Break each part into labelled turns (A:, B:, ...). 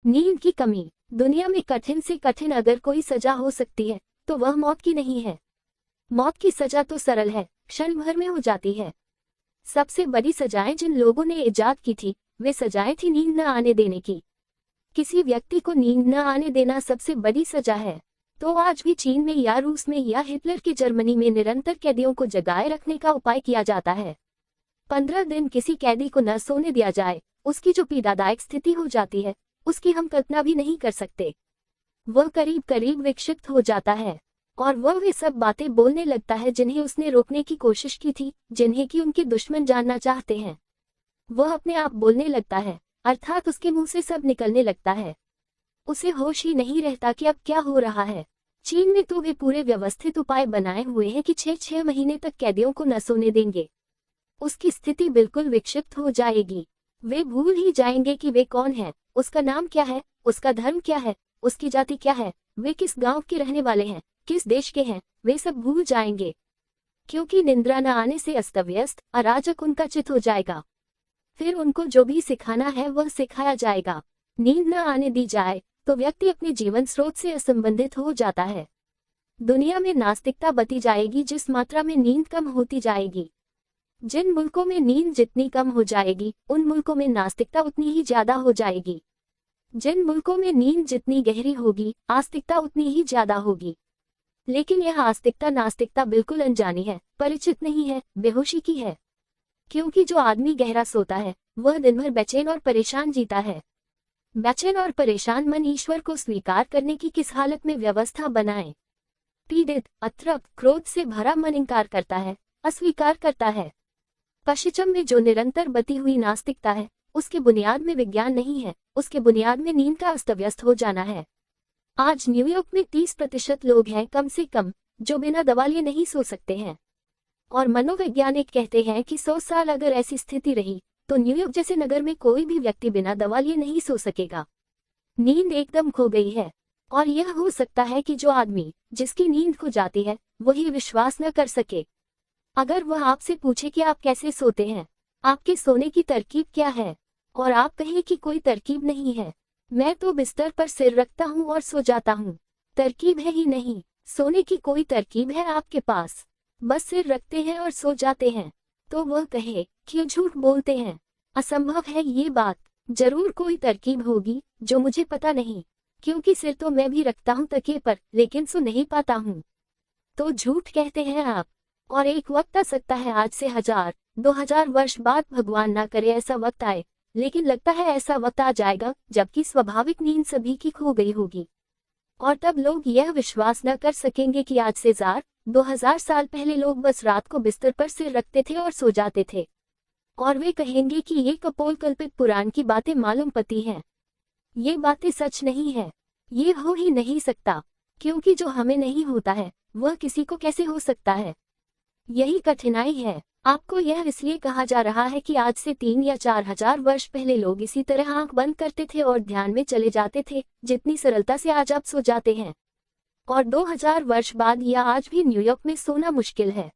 A: नींद की कमी। दुनिया में कठिन से कठिन अगर कोई सजा हो सकती है तो वह मौत की नहीं है। मौत की सजा तो सरल है, क्षण भर में हो जाती है। सबसे बड़ी सजाएं जिन लोगों ने इजाद की थी वे सजाएं थी नींद न आने देने की। किसी व्यक्ति को नींद न आने देना सबसे बड़ी सजा है। तो आज भी चीन में या रूस में या हिटलर की जर्मनी में निरंतर कैदियों को जगाए रखने का उपाय किया जाता है। 15 दिन किसी कैदी को न सोने दिया जाए, उसकी जो पीड़ादायक स्थिति हो जाती है उसकी हम कल्पना भी नहीं कर सकते। वह करीब करीब विक्षिप्त हो जाता है और वह वे सब बातें बोलने लगता है जिन्हें उसने रोकने की कोशिश की थी, जिन्हें कि उनके दुश्मन जानना चाहते हैं। वह अपने आप बोलने लगता है, अर्थात उसके मुंह से सब निकलने लगता है। उसे होश ही नहीं रहता कि अब क्या हो रहा है। चीन में तो वे पूरे व्यवस्थित उपाय बनाए हुए हैं कि 6-6 महीने तक कैदियों को न सोने देंगे। उसकी स्थिति बिल्कुल विक्षिप्त हो जाएगी। वे भूल ही जाएंगे कि वे कौन है, उसका नाम क्या है, उसका धर्म क्या है, उसकी जाति क्या है, वे किस गांव के रहने वाले हैं, किस देश के हैं, वे सब भूल जाएंगे। क्योंकि निंद्रा न आने से अस्तव्यस्त अराजक उनका चित हो जाएगा। फिर उनको जो भी सिखाना है वह सिखाया जाएगा। नींद न आने दी जाए तो व्यक्ति अपने जीवन स्रोत से असंबंधित हो जाता है। दुनिया में नास्तिकता बती जाएगी जिस मात्रा में नींद कम होती जाएगी। जिन मुल्कों में नींद जितनी कम हो जाएगी उन मुल्कों में नास्तिकता उतनी ही ज्यादा हो जाएगी। जिन मुल्कों में नींद जितनी गहरी होगी आस्तिकता उतनी ही ज्यादा होगी। लेकिन यह आस्तिकता नास्तिकता बिल्कुल अनजानी है, परिचित नहीं है, बेहोशी की है। क्योंकि जो आदमी गहरा सोता है वह दिन भर बेचैन और परेशान जीता है। बेचैन और परेशान मन ईश्वर को स्वीकार करने की किस हालत में व्यवस्था बनाए। पीड़ित, अतृप्त, क्रोध से भरा मन इंकार करता है, अस्वीकार करता है। पश्चिम में जो निरंतर बती हुई नास्तिकता है उसके बुनियाद में विज्ञान नहीं है, उसके बुनियाद में नींद का अस्तव्यस्त हो जाना है। आज न्यूयॉर्क में 30% लोग हैं कम से कम जो बिना दवा लिए नहीं सो सकते हैं। और मनोवैज्ञानिक कहते हैं कि 100 साल अगर ऐसी स्थिति रही तो न्यूयॉर्क जैसे नगर में कोई भी व्यक्ति बिना दवा लिए नहीं सो सकेगा। नींद एकदम खो गई है। और यह हो सकता है कि जो आदमी जिसकी नींद खो जाती है वही विश्वास न कर सके। अगर वह आपसे पूछे कि आप कैसे सोते हैं, आपके सोने की तरकीब क्या है, और आप कहें कि कोई तरकीब नहीं है, मैं तो बिस्तर पर सिर रखता हूँ और सो जाता हूँ, तरकीब है ही नहीं, सोने की कोई तरकीब है आपके पास, बस सिर रखते हैं और सो जाते हैं, तो वह कहे क्यों झूठ बोलते हैं, असंभव है ये बात, जरूर कोई तरकीब होगी जो मुझे पता नहीं, क्योंकि सिर तो मैं भी रखता हूँ तकिए पर लेकिन सो नहीं पाता हूँ। तो झूठ कहते हैं आप। और एक वक्त आ सकता है आज से 1000-2000 वर्ष बाद, भगवान ना करे ऐसा वक्त आए, लेकिन लगता है ऐसा वक्त आ जाएगा जबकि स्वाभाविक नींद सभी की खो गई होगी। और तब लोग यह विश्वास न कर सकेंगे कि आज से 2000 साल पहले लोग बस रात को बिस्तर पर सिर रखते थे और सो जाते थे। और वे कहेंगे कि ये कपोल कल्पित पुराण की बातें मालूम पती हैं। ये बातें सच नहीं है, ये हो ही नहीं सकता, क्योंकि जो हमें नहीं होता है वह किसी को कैसे हो सकता है। यही कठिनाई है। आपको यह इसलिए कहा जा रहा है कि आज से 3 या 4000 वर्ष पहले लोग इसी तरह आंख बंद करते थे और ध्यान में चले जाते थे, जितनी सरलता से आज आप सो जाते हैं। और 2000 वर्ष बाद या आज भी न्यूयॉर्क में सोना मुश्किल है,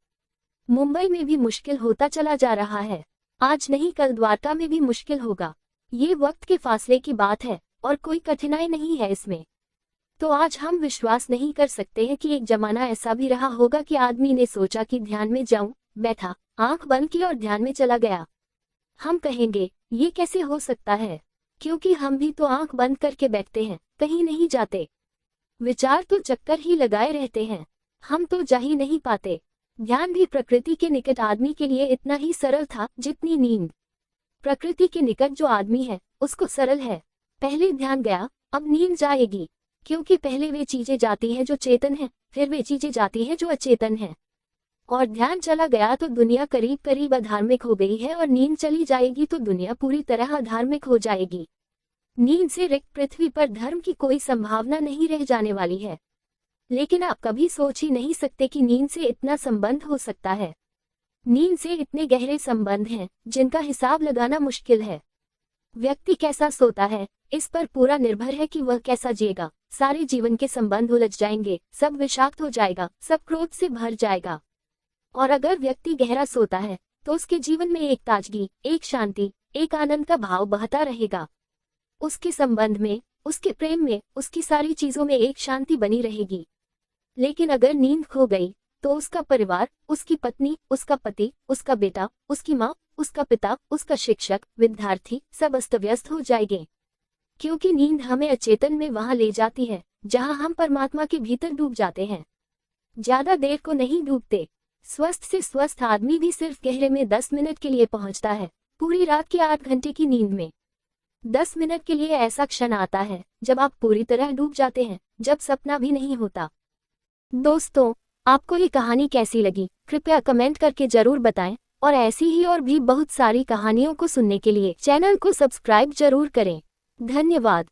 A: मुंबई में भी मुश्किल होता चला जा रहा है, आज नहीं कल द्वारका में भी मुश्किल होगा। ये वक्त के फासले की बात है और कोई कठिनाई नहीं है इसमें। तो आज हम विश्वास नहीं कर सकते हैं कि एक जमाना ऐसा भी रहा होगा कि आदमी ने सोचा कि ध्यान में जाऊं, बैठा, आंख बंद की और ध्यान में चला गया। हम कहेंगे ये कैसे हो सकता है, क्योंकि हम भी तो आंख बंद करके बैठते हैं, कहीं नहीं जाते। विचार तो चक्कर ही लगाए रहते हैं, हम तो जा ही नहीं पाते। ध्यान भी प्रकृति के निकट आदमी के लिए इतना ही सरल था जितनी नींद। प्रकृति के निकट जो आदमी है उसको सरल है, पहले ध्यान गया अब नींद जाएगी, क्योंकि पहले वे चीजें जाती हैं जो चेतन है, फिर वे चीजें जाती हैं जो अचेतन है। और ध्यान चला गया तो दुनिया करीब करीब अधार्मिक हो गई है, और नींद चली जाएगी तो दुनिया पूरी तरह अधार्मिक हो जाएगी। नींद से रिक्त पृथ्वी पर धर्म की कोई संभावना नहीं रह जाने वाली है। लेकिन आप कभी सोच ही नहीं सकते कि नींद से इतना संबंध हो सकता है। नींद से इतने गहरे संबंध हैं जिनका हिसाब लगाना मुश्किल है। व्यक्ति कैसा सोता है इस पर पूरा निर्भर है कि वह कैसा जिएगा। सारे जीवन के संबंध उलझ जाएंगे, सब विषाक्त हो जाएगा, सब क्रोध से भर जाएगा। और अगर व्यक्ति गहरा सोता है तो उसके जीवन में एक ताजगी, एक शांति, एक आनंद का भाव बहता रहेगा। उसके संबंध में उसके प्रेम में, उसकी सारी चीजों में एक शांति बनी रहेगी। लेकिन अगर नींद खो गई तो उसका परिवार, उसकी पत्नी, उसका पति, उसका बेटा, उसकी माँ, उसका पिता, उसका शिक्षक, विद्यार्थी सब अस्त व्यस्त हो जाएंगे। क्योंकि नींद हमें अचेतन में वहां ले जाती है जहां हम परमात्मा के भीतर डूब जाते हैं। ज्यादा देर को नहीं डूबते। स्वस्थ से स्वस्थ आदमी भी सिर्फ गहरे में 10 मिनट के लिए पहुंचता है। पूरी रात की 8 घंटे की नींद में 10 मिनट के लिए ऐसा क्षण आता है जब आप पूरी तरह डूब जाते हैं, जब सपना भी नहीं होता। दोस्तों, आपको ये कहानी कैसी लगी कृपया कमेंट करके जरूर बताएं, और ऐसी ही और भी बहुत सारी कहानियों को सुनने के लिए चैनल को सब्सक्राइब जरूर करें। धन्यवाद।